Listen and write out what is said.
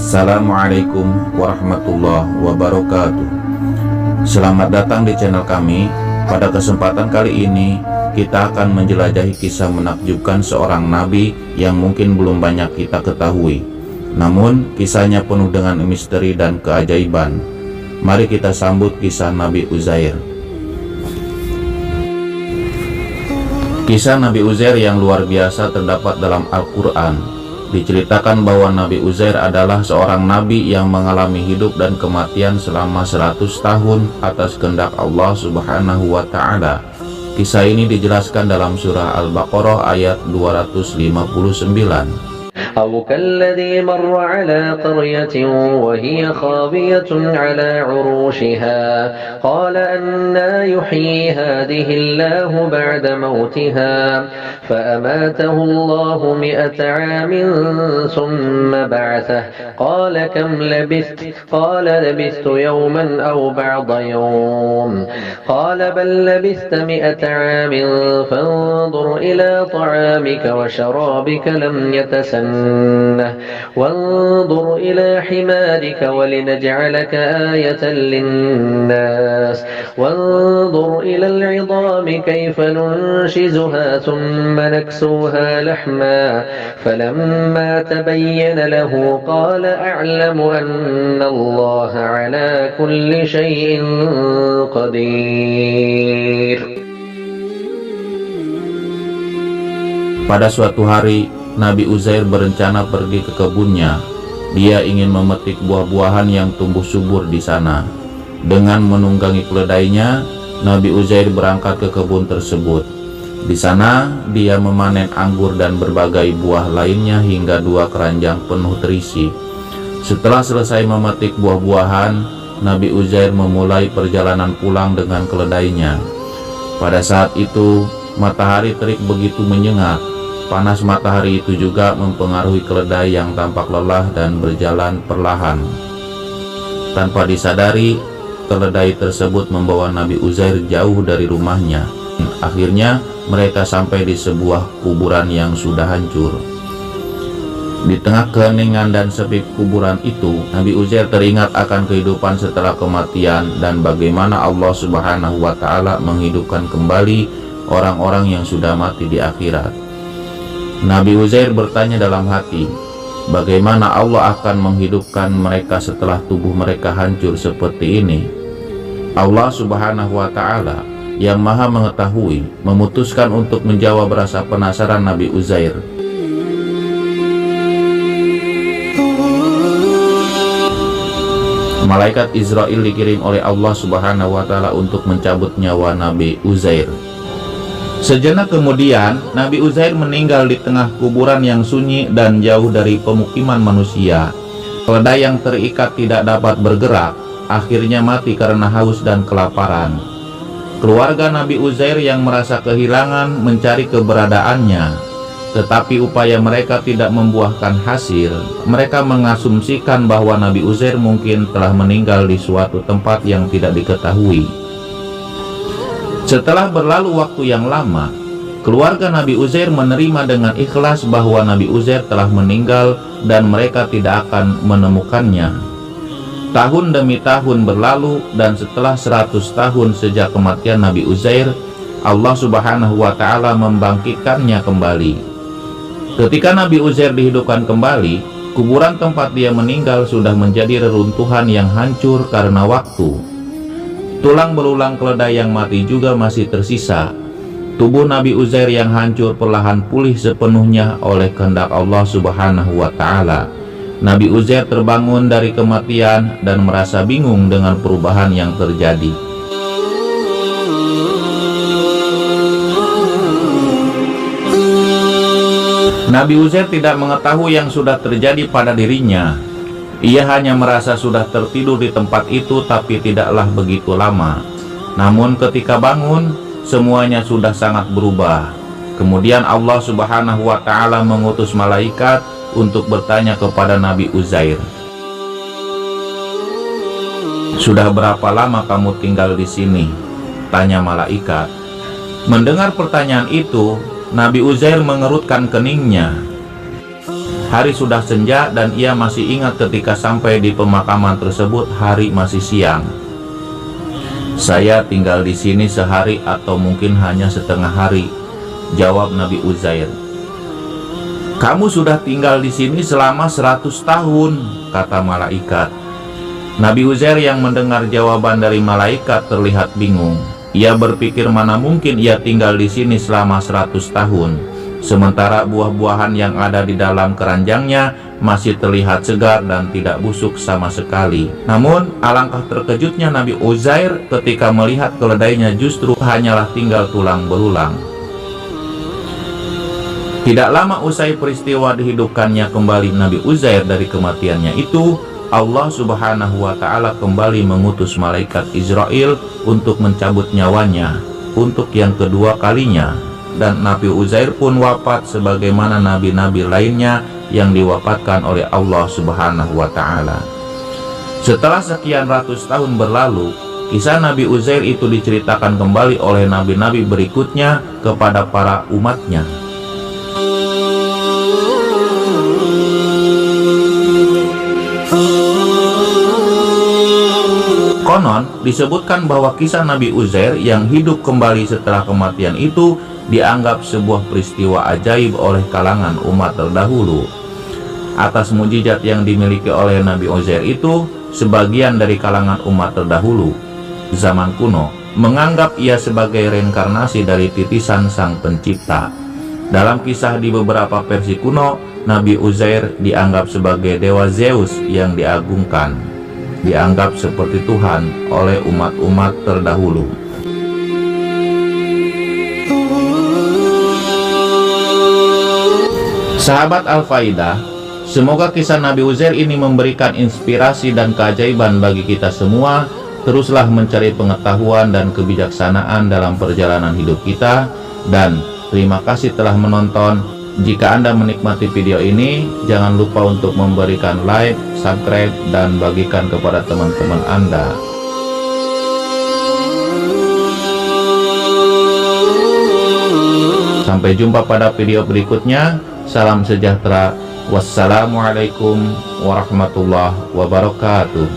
Assalamualaikum warahmatullahi wabarakatuh. Selamat datang di channel kami. Pada kesempatan kali ini kita akan menjelajahi kisah menakjubkan seorang nabi yang mungkin belum banyak kita ketahui. Namun kisahnya penuh dengan misteri dan keajaiban. Mari kita sambut kisah Nabi Uzair. Kisah Nabi Uzair yang luar biasa terdapat dalam Al-Quran. Diceritakan bahwa Nabi Uzair adalah seorang nabi yang mengalami hidup dan kematian selama 100 tahun atas kehendak Allah Subhanahu wa Ta'ala. Kisah ini dijelaskan dalam surah Al-Baqarah ayat 259. أو كالذي مر على قرية وهي خاوية على عروشها قال أنى يحيي هذه الله بعد موتها فأماته الله 100 عام ثم بعثه قال كم لبثت قال لبثت يوما أو بعض يوم قال بل لبثت 100 عام فانظر إلى طعامك وشرابك لم يتسنه وانظر إلى حمارك ولنجعلك آية للناس وانظر إلى العظام كيف ننشزها ثم نكسوها لحما فلما تبين له قال أعلم أن الله على كل شيء قدير. Pada suatu hari Nabi Uzair berencana pergi ke kebunnya. Dia ingin memetik buah-buahan yang tumbuh subur di sana. Dengan menunggangi keledainya, Nabi Uzair berangkat ke kebun tersebut. Di sana, dia memanen anggur dan berbagai buah lainnya hingga 2 keranjang penuh terisi. Setelah selesai memetik buah-buahan, Nabi Uzair memulai perjalanan pulang dengan keledainya. Pada saat itu, matahari terik begitu menyengat. Panas matahari itu juga mempengaruhi keledai yang tampak lelah dan berjalan perlahan. Tanpa disadari, keledai tersebut membawa Nabi Uzair jauh dari rumahnya. Akhirnya mereka sampai di sebuah kuburan yang sudah hancur. Di tengah keheningan dan sepi kuburan itu, Nabi Uzair teringat akan kehidupan setelah kematian dan bagaimana Allah Subhanahu wa Ta'ala menghidupkan kembali orang-orang yang sudah mati di akhirat. Nabi Uzair bertanya dalam hati, bagaimana Allah akan menghidupkan mereka setelah tubuh mereka hancur seperti ini? Allah Subhanahu wa Ta'ala yang Maha Mengetahui memutuskan untuk menjawab rasa penasaran Nabi Uzair. Malaikat Israel dikirim oleh Allah Subhanahu wa Ta'ala untuk mencabut nyawa Nabi Uzair. Sejenak kemudian, Nabi Uzair meninggal di tengah kuburan yang sunyi dan jauh dari pemukiman manusia. Keledai yang terikat tidak dapat bergerak, akhirnya mati karena haus dan kelaparan. Keluarga Nabi Uzair yang merasa kehilangan mencari keberadaannya, tetapi upaya mereka tidak membuahkan hasil. Mereka mengasumsikan bahwa Nabi Uzair mungkin telah meninggal di suatu tempat yang tidak diketahui. Setelah berlalu waktu yang lama, keluarga Nabi Uzair menerima dengan ikhlas bahwa Nabi Uzair telah meninggal dan mereka tidak akan menemukannya. Tahun demi tahun berlalu dan setelah 100 tahun sejak kematian Nabi Uzair, Allah Subhanahu wa Ta'ala membangkitkannya kembali. Ketika Nabi Uzair dihidupkan kembali, kuburan tempat dia meninggal sudah menjadi reruntuhan yang hancur karena waktu. Tulang belulang keledai yang mati juga masih tersisa. Tubuh Nabi Uzair yang hancur perlahan pulih sepenuhnya oleh kehendak Allah Subhanahu wa Ta'ala. Nabi Uzair terbangun dari kematian dan merasa bingung dengan perubahan yang terjadi. Nabi Uzair tidak mengetahui yang sudah terjadi pada dirinya. Ia hanya merasa sudah tertidur di tempat itu, tapi tidaklah begitu lama. Namun ketika bangun, semuanya sudah sangat berubah. Kemudian Allah Subhanahu wa Ta'ala mengutus malaikat untuk bertanya kepada Nabi Uzair, "Sudah berapa lama kamu tinggal di sini?" tanya malaikat. Mendengar pertanyaan itu, Nabi Uzair mengerutkan keningnya. Hari sudah senja dan ia masih ingat ketika sampai di pemakaman tersebut hari masih siang. "Saya tinggal di sini sehari atau mungkin hanya setengah hari," jawab Nabi Uzair. "Kamu sudah tinggal di sini selama 100 tahun, kata malaikat. Nabi Uzair yang mendengar jawaban dari malaikat terlihat bingung. Ia berpikir mana mungkin ia tinggal di sini selama 100 tahun. Sementara buah-buahan yang ada di dalam keranjangnya masih terlihat segar dan tidak busuk sama sekali. Namun alangkah terkejutnya Nabi Uzair ketika melihat keledainya justru hanyalah tinggal tulang belulang. Tidak lama usai peristiwa dihidupkannya kembali Nabi Uzair dari kematiannya itu, Allah Subhanahu wa Ta'ala kembali mengutus malaikat Israel untuk mencabut nyawanya untuk yang kedua kalinya, dan Nabi Uzair pun wafat sebagaimana nabi-nabi lainnya yang diwafatkan oleh Allah Subhanahu wa Ta'ala. Setelah sekian ratus tahun berlalu, kisah Nabi Uzair itu diceritakan kembali oleh nabi-nabi berikutnya kepada para umatnya. Konon disebutkan bahwa kisah Nabi Uzair yang hidup kembali setelah kematian itu dianggap sebuah peristiwa ajaib oleh kalangan umat terdahulu. Atas mukjizat yang dimiliki oleh Nabi Uzair itu, sebagian dari kalangan umat terdahulu zaman kuno menganggap ia sebagai reinkarnasi dari titisan Sang Pencipta. Dalam kisah di beberapa versi kuno, Nabi Uzair dianggap sebagai dewa Zeus yang diagungkan, dianggap seperti Tuhan oleh umat-umat terdahulu. Sahabat Al-Faidah, semoga kisah Nabi Uzair ini memberikan inspirasi dan keajaiban bagi kita semua. Teruslah mencari pengetahuan dan kebijaksanaan dalam perjalanan hidup kita, dan terima kasih telah menonton. Jika Anda menikmati video ini, jangan lupa untuk memberikan like, subscribe, dan bagikan kepada teman-teman Anda. Sampai jumpa pada video berikutnya. Salam sejahtera. Wassalamualaikum warahmatullahi wabarakatuh.